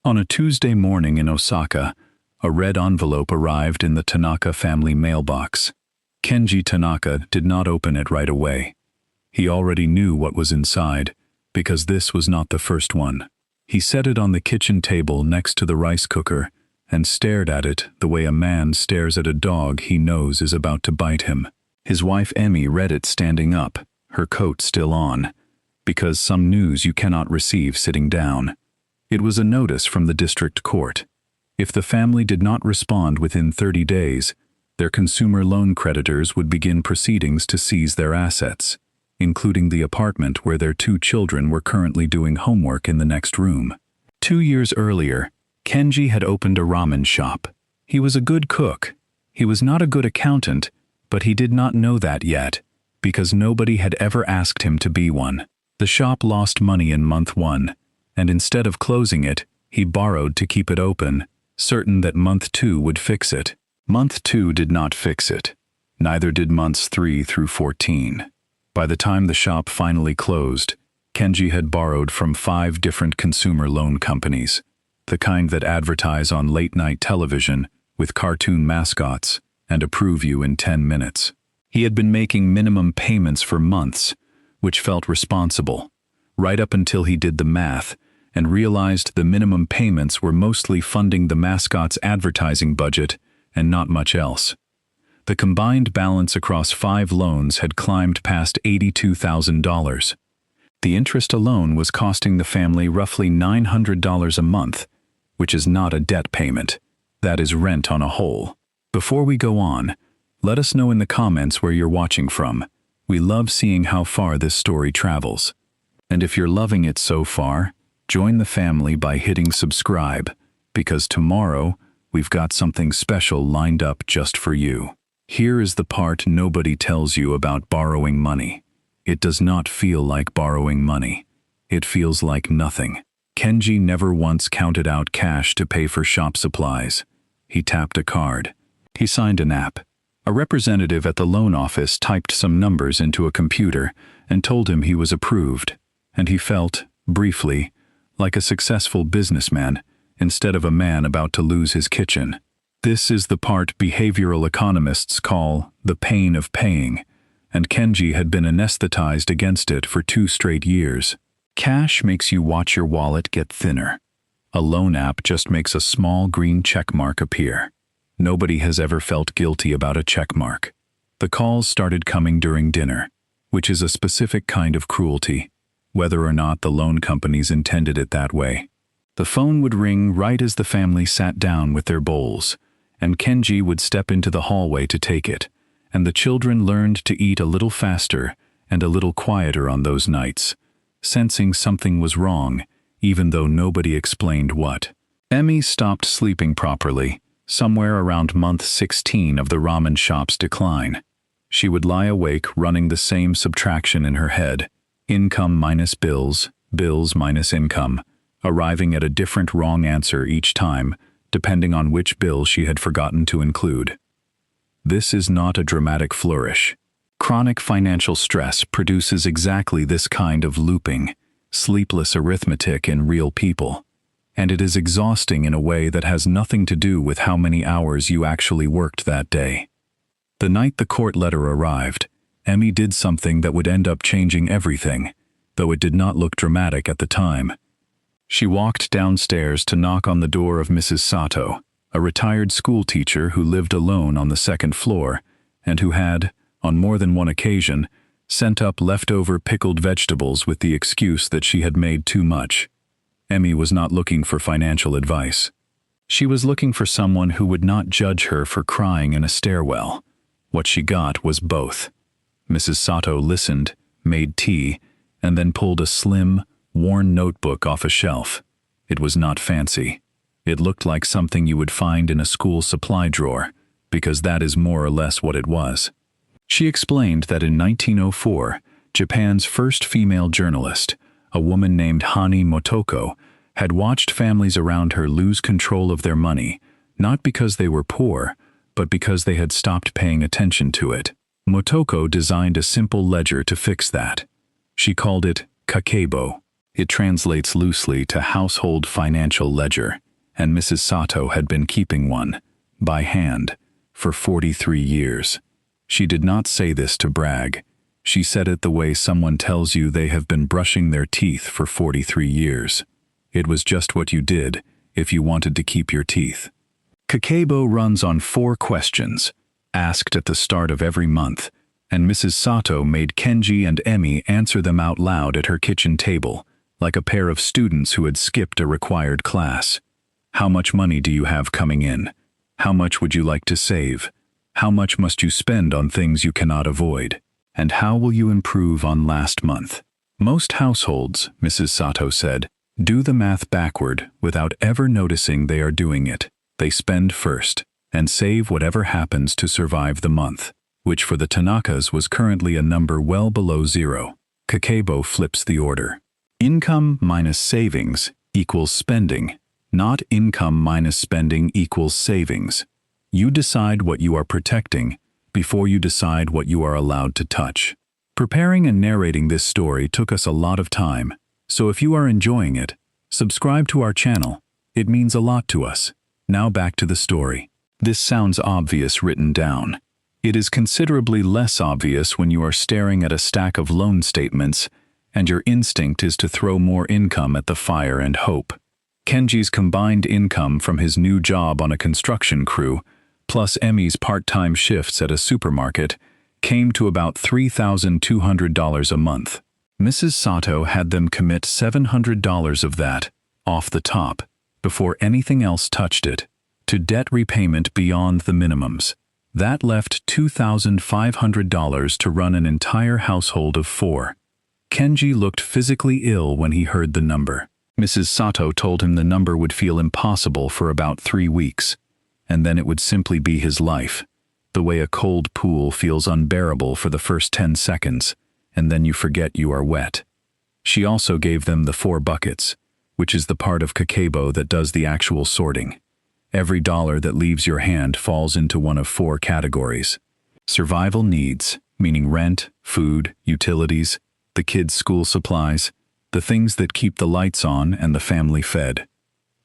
On a Tuesday morning in Osaka, a red envelope arrived in the Tanaka family mailbox. Kenji Tanaka did not open it right away. He already knew what was inside, because this was not the first one. He set it on the kitchen table next to the rice cooker and stared at it the way a man stares at a dog he knows is about to bite him. His wife Emmy read it standing up, her coat still on, because some news you cannot receive sitting down. It was a notice from the district court. If the family did not respond within 30 days, their consumer loan creditors would begin proceedings to seize their assets, including the apartment where their 2 children were currently doing homework in the next room. 2 years earlier, Kenji had opened a ramen shop. He was a good cook. He was not a good accountant, but he did not know that yet, because nobody had ever asked him to be one. The shop lost money in month 1, and instead of closing it, he borrowed to keep it open, certain that month 2 would fix it. Month 2 did not fix it. Neither did months 3 through 14. By the time the shop finally closed, Kenji had borrowed from 5 different consumer loan companies, the kind that advertise on late-night television with cartoon mascots and approve you in 10 minutes. He had been making minimum payments for months, which felt responsible, right up until he did the math and realized the minimum payments were mostly funding the mascot's advertising budget and not much else. The combined balance across 5 loans had climbed past $82,000. The interest alone was costing the family roughly $900 a month, which is not a debt payment. That is rent on a whole. Before we go on, let us know in the comments where you're watching from. We love seeing how far this story travels. And if you're loving it so far, join the family by hitting subscribe, because tomorrow we've got something special lined up just for you. Here is the part nobody tells you about borrowing money. It does not feel like borrowing money. It feels like nothing. Kenji never once counted out cash to pay for shop supplies. He tapped a card. He signed an app. A representative at the loan office typed some numbers into a computer and told him he was approved, and he felt, briefly, like a successful businessman instead of a man about to lose his kitchen. This is the part behavioral economists call the pain of paying, and Kenji had been anesthetized against it for 2 straight years. Cash makes you watch your wallet get thinner. A loan app just makes a small green check mark appear. Nobody has ever felt guilty about a check mark. The calls started coming during dinner, which is a specific kind of cruelty, whether or not the loan companies intended it that way. The phone would ring right as the family sat down with their bowls, and Kenji would step into the hallway to take it, and the children learned to eat a little faster and a little quieter on those nights, sensing something was wrong, even though nobody explained what. Emmy stopped sleeping properly, somewhere around month 16 of the ramen shop's decline. She would lie awake running the same subtraction in her head, income minus bills, bills minus income, arriving at a different wrong answer each time, depending on which bill she had forgotten to include. This is not a dramatic flourish. Chronic financial stress produces exactly this kind of looping, sleepless arithmetic in real people, and it is exhausting in a way that has nothing to do with how many hours you actually worked that day. The night the court letter arrived, Emmy did something that would end up changing everything, though it did not look dramatic at the time. She walked downstairs to knock on the door of Mrs. Sato, a retired schoolteacher who lived alone on the 2nd floor and who had, on more than one occasion, sent up leftover pickled vegetables with the excuse that she had made too much. Emmy was not looking for financial advice. She was looking for someone who would not judge her for crying in a stairwell. What she got was both. Mrs. Sato listened, made tea, and then pulled a slim, worn notebook off a shelf. It was not fancy. It looked like something you would find in a school supply drawer, because that is more or less what it was. She explained that in 1904, Japan's first female journalist, a woman named Hani Motoko, had watched families around her lose control of their money, not because they were poor, but because they had stopped paying attention to it. Motoko designed a simple ledger to fix that. She called it Kakeibo. It translates loosely to household financial ledger, and Mrs. Sato had been keeping one, by hand, for 43 years. She did not say this to brag. She said it the way someone tells you they have been brushing their teeth for 43 years. It was just what you did if you wanted to keep your teeth. Kakeibo runs on 4 questions, asked at the start of every month, and Mrs. Sato made Kenji and Emi answer them out loud at her kitchen table, like a pair of students who had skipped a required class. How much money do you have coming in? How much would you like to save? How much must you spend on things you cannot avoid? And how will you improve on last month? Most households, Mrs. Sato said, do the math backward without ever noticing they are doing it. They spend first and save whatever happens to survive the month, which for the Tanakas was currently a number well below 0. Kakeibo flips the order. Income minus savings equals spending, not income minus spending equals savings. You decide what you are protecting before you decide what you are allowed to touch. Preparing and narrating this story took us a lot of time, so if you are enjoying it, subscribe to our channel. It means a lot to us. Now back to the story. This sounds obvious written down. It is considerably less obvious when you are staring at a stack of loan statements and your instinct is to throw more income at the fire and hope. Kenji's combined income from his new job on a construction crew, plus Emi's part-time shifts at a supermarket, came to about $3,200 a month. Mrs. Sato had them commit $700 of that, off the top, before anything else touched it, to debt repayment beyond the minimums. That left $2,500 to run an entire household of 4. Kenji looked physically ill when he heard the number. Mrs. Sato told him the number would feel impossible for about 3 weeks, and then it would simply be his life, the way a cold pool feels unbearable for the first 10 seconds, and then you forget you are wet. She also gave them the 4 buckets, which is the part of Kakeibo that does the actual sorting. Every dollar that leaves your hand falls into one of 4 categories. Survival needs, meaning rent, food, utilities, the kids' school supplies, the things that keep the lights on and the family fed.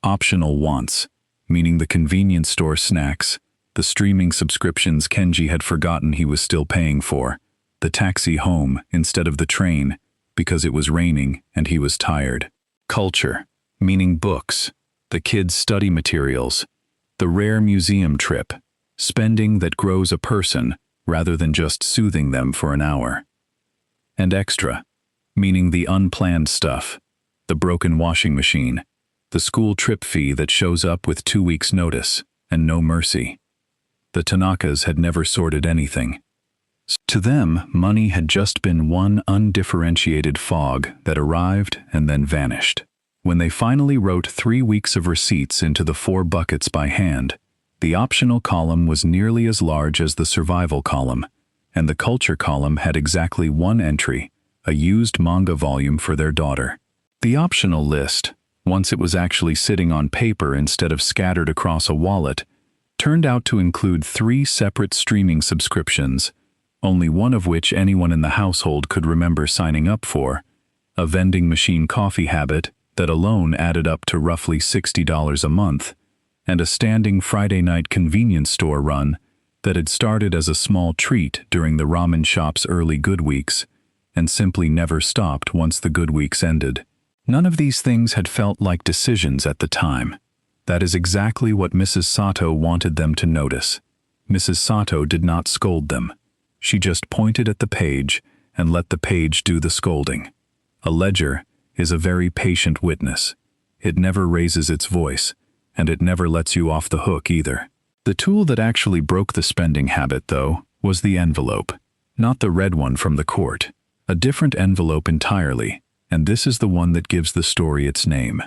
Optional wants, meaning the convenience store snacks, the streaming subscriptions Kenji had forgotten he was still paying for, the taxi home instead of the train because it was raining and he was tired. Culture, meaning books, the kids' study materials, the rare museum trip, spending that grows a person rather than just soothing them for an hour. And extra, meaning the unplanned stuff, the broken washing machine, the school trip fee that shows up with 2 weeks' notice and no mercy. The Tanakas had never sorted anything. To them, money had just been one undifferentiated fog that arrived and then vanished. When they finally wrote 3 weeks of receipts into the 4 buckets by hand, the optional column was nearly as large as the survival column, and the culture column had exactly 1 entry, a used manga volume for their daughter. The optional list, once it was actually sitting on paper instead of scattered across a wallet, turned out to include 3 separate streaming subscriptions, only one of which anyone in the household could remember signing up for, a vending machine coffee habit that alone added up to roughly $60 a month, and a standing Friday night convenience store run that had started as a small treat during the ramen shop's early good weeks and simply never stopped once the good weeks ended. None of these things had felt like decisions at the time. That is exactly what Mrs. Sato wanted them to notice. Mrs. Sato did not scold them. She just pointed at the page and let the page do the scolding. A ledger is a very patient witness. It never raises its voice, and it never lets you off the hook either. The tool that actually broke the spending habit, though, was the envelope. Not the red one from the court. A different envelope entirely, and this is the one that gives the story its name.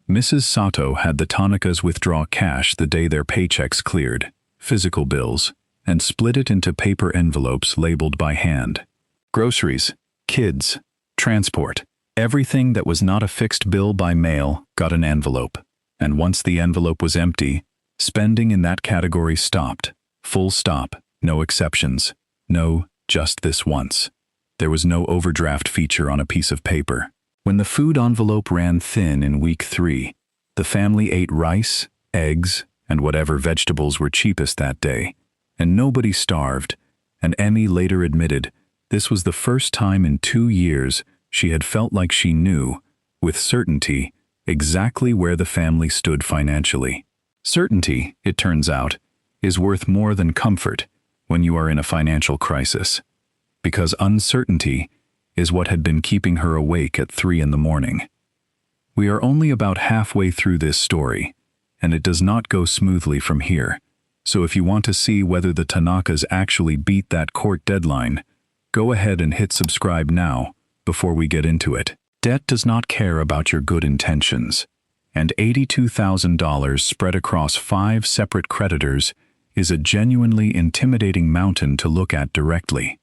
Mrs. Sato had the Tanakas withdraw cash the day their paychecks cleared, physical bills, and split it into paper envelopes labeled by hand. Groceries, kids, transport, everything that was not a fixed bill by mail got an envelope. And once the envelope was empty, spending in that category stopped. Full stop, no exceptions. No, just this once. There was no overdraft feature on a piece of paper. When the food envelope ran thin in week 3, the family ate rice, eggs, and whatever vegetables were cheapest that day, and nobody starved, and Emmy later admitted this was the first time in 2 years she had felt like she knew, with certainty, exactly where the family stood financially. Certainty, it turns out, is worth more than comfort when you are in a financial crisis, because uncertainty is what had been keeping her awake at 3 in the morning. We are only about halfway through this story, and it does not go smoothly from here, so if you want to see whether the Tanakas actually beat that court deadline, go ahead and hit subscribe now before we get into it. Debt does not care about your good intentions, and $82,000 spread across 5 separate creditors is a genuinely intimidating mountain to look at directly.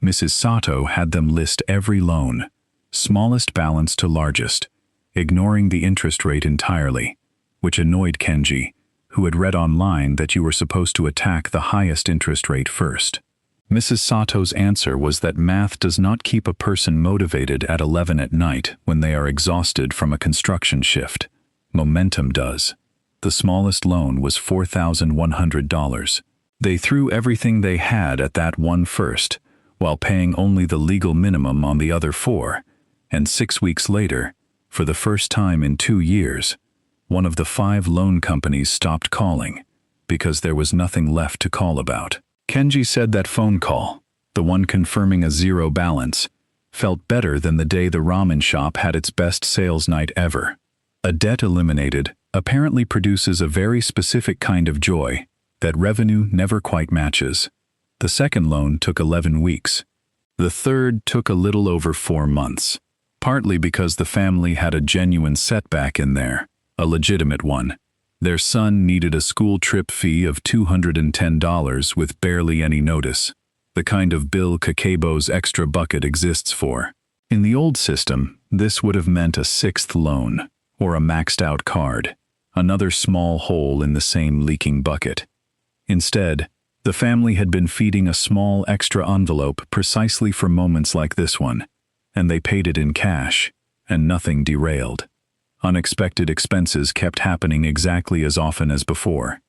Mrs. Sato had them list every loan, smallest balance to largest, ignoring the interest rate entirely, which annoyed Kenji, who had read online that you were supposed to attack the highest interest rate first. Mrs. Sato's answer was that math does not keep a person motivated at 11 at night when they are exhausted from a construction shift. Momentum does. The smallest loan was $4,100. They threw everything they had at that one first, while paying only the legal minimum on the other 4, and 6 weeks later, for the first time in 2 years, one of the 5 loan companies stopped calling because there was nothing left to call about. Kenji said that phone call, the one confirming a 0 balance, felt better than the day the ramen shop had its best sales night ever. A debt eliminated apparently produces a very specific kind of joy that revenue never quite matches. The second loan took 11 weeks. The third took a little over 4 months, partly because the family had a genuine setback in there, a legitimate one. Their son needed a school trip fee of $210 with barely any notice, the kind of bill Kakeibo's extra bucket exists for. In the old system, this would have meant a 6th loan, or a maxed-out card, another small hole in the same leaking bucket. Instead, the family had been feeding a small extra envelope precisely for moments like this one, and they paid it in cash, and nothing derailed. Unexpected expenses kept happening exactly as often as before.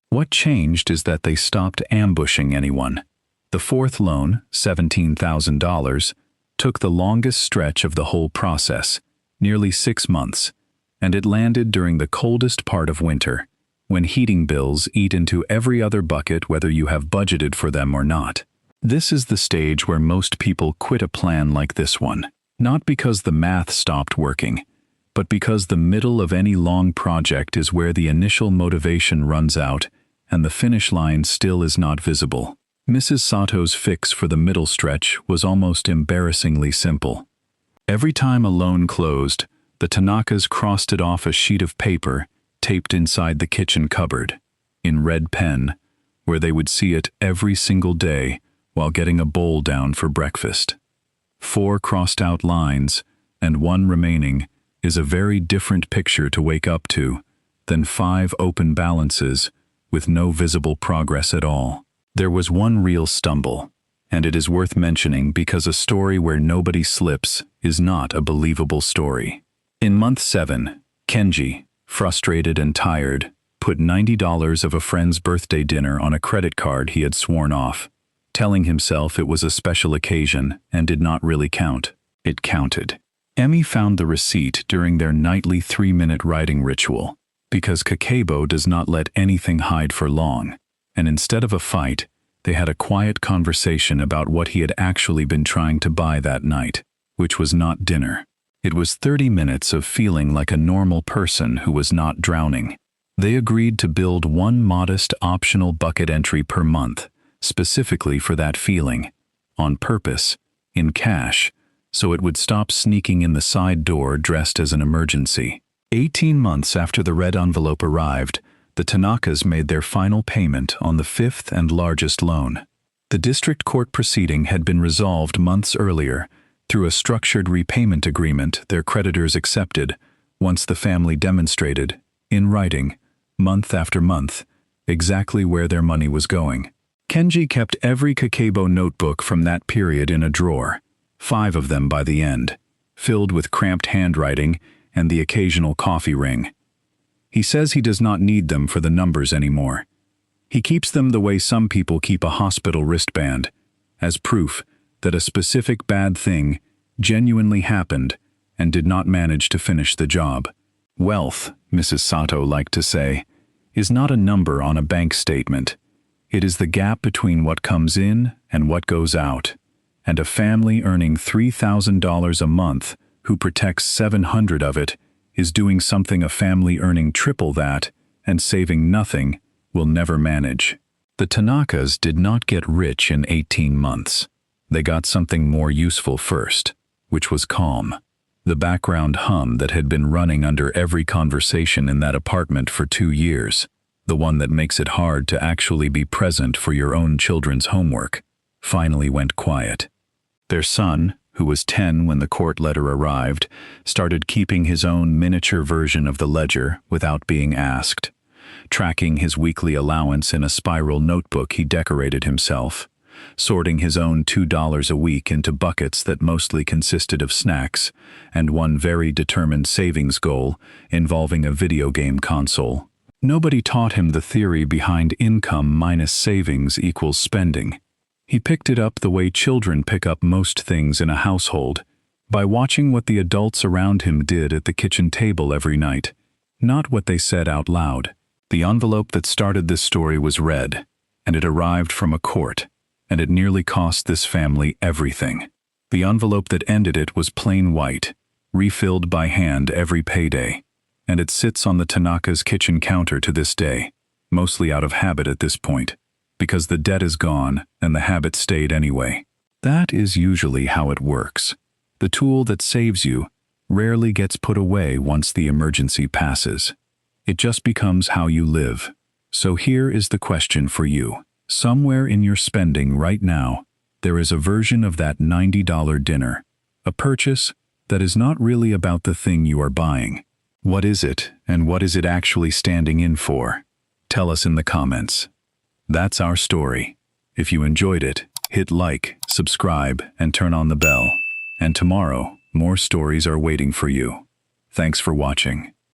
What changed is that they stopped ambushing anyone. The 4th loan, $17,000, took the longest stretch of the whole process, nearly 6 months, and it landed during the coldest part of winter, when heating bills eat into every other bucket whether you have budgeted for them or not. This is the stage where most people quit a plan like this one, not because the math stopped working, but because the middle of any long project is where the initial motivation runs out and the finish line still is not visible. Mrs. Sato's fix for the middle stretch was almost embarrassingly simple. Every time a loan closed, the Tanakas crossed it off a sheet of paper taped inside the kitchen cupboard, in red pen, where they would see it every single day while getting a bowl down for breakfast. 4 crossed-out lines, and 1 remaining, is a very different picture to wake up to than 5 open balances with no visible progress at all. There was one real stumble, and it is worth mentioning because a story where nobody slips is not a believable story. In month 7, Kenji, frustrated and tired, put $90 of a friend's birthday dinner on a credit card he had sworn off, telling himself it was a special occasion and did not really count. It counted. Emmy found the receipt during their nightly 3-minute writing ritual, because Kakeibo does not let anything hide for long, and instead of a fight, they had a quiet conversation about what he had actually been trying to buy that night, which was not dinner. It was 30 minutes of feeling like a normal person who was not drowning. They agreed to build one modest optional bucket entry per month, specifically for that feeling, on purpose, in cash, so it would stop sneaking in the side door dressed as an emergency. 18 months after the red envelope arrived, the Tanakas made their final payment on the 5th and largest loan. The district court proceeding had been resolved months earlier through a structured repayment agreement their creditors accepted once the family demonstrated, in writing, month after month, exactly where their money was going. Kenji kept every Kakeibo notebook from that period in a drawer, 5 of them by the end, filled with cramped handwriting and the occasional coffee ring. He says he does not need them for the numbers anymore. He keeps them the way some people keep a hospital wristband, as proof that a specific bad thing genuinely happened and did not manage to finish the job. Wealth, Mrs. Sato liked to say, is not a number on a bank statement. It is the gap between what comes in and what goes out. And a family earning $3,000 a month who protects 700 of it is doing something a family earning triple that and saving nothing will never manage. The Tanakas did not get rich in 18 months. They got something more useful first, which was calm. The background hum that had been running under every conversation in that apartment for 2 years, the one that makes it hard to actually be present for your own children's homework, finally went quiet. Their son, who was 10 when the court letter arrived, started keeping his own miniature version of the ledger without being asked, tracking his weekly allowance in a spiral notebook he decorated himself, sorting his own $2 a week into buckets that mostly consisted of snacks, and one very determined savings goal involving a video game console. Nobody taught him the theory behind income minus savings equals spending. He picked it up the way children pick up most things in a household, by watching what the adults around him did at the kitchen table every night, not what they said out loud. The envelope that started this story was red, and it arrived from a court, and it nearly cost this family everything. The envelope that ended it was plain white, refilled by hand every payday, and it sits on the Tanaka's kitchen counter to this day, mostly out of habit at this point, because the debt is gone and the habit stayed anyway. That is usually how it works. The tool that saves you rarely gets put away once the emergency passes. It just becomes how you live. So here is the question for you. Somewhere in your spending right now, there is a version of that $90 dinner, a purchase that is not really about the thing you are buying. What is it, and what is it actually standing in for? Tell us in the comments. That's our story. If you enjoyed it, hit like, subscribe, and turn on the bell. And tomorrow, more stories are waiting for you. Thanks for watching.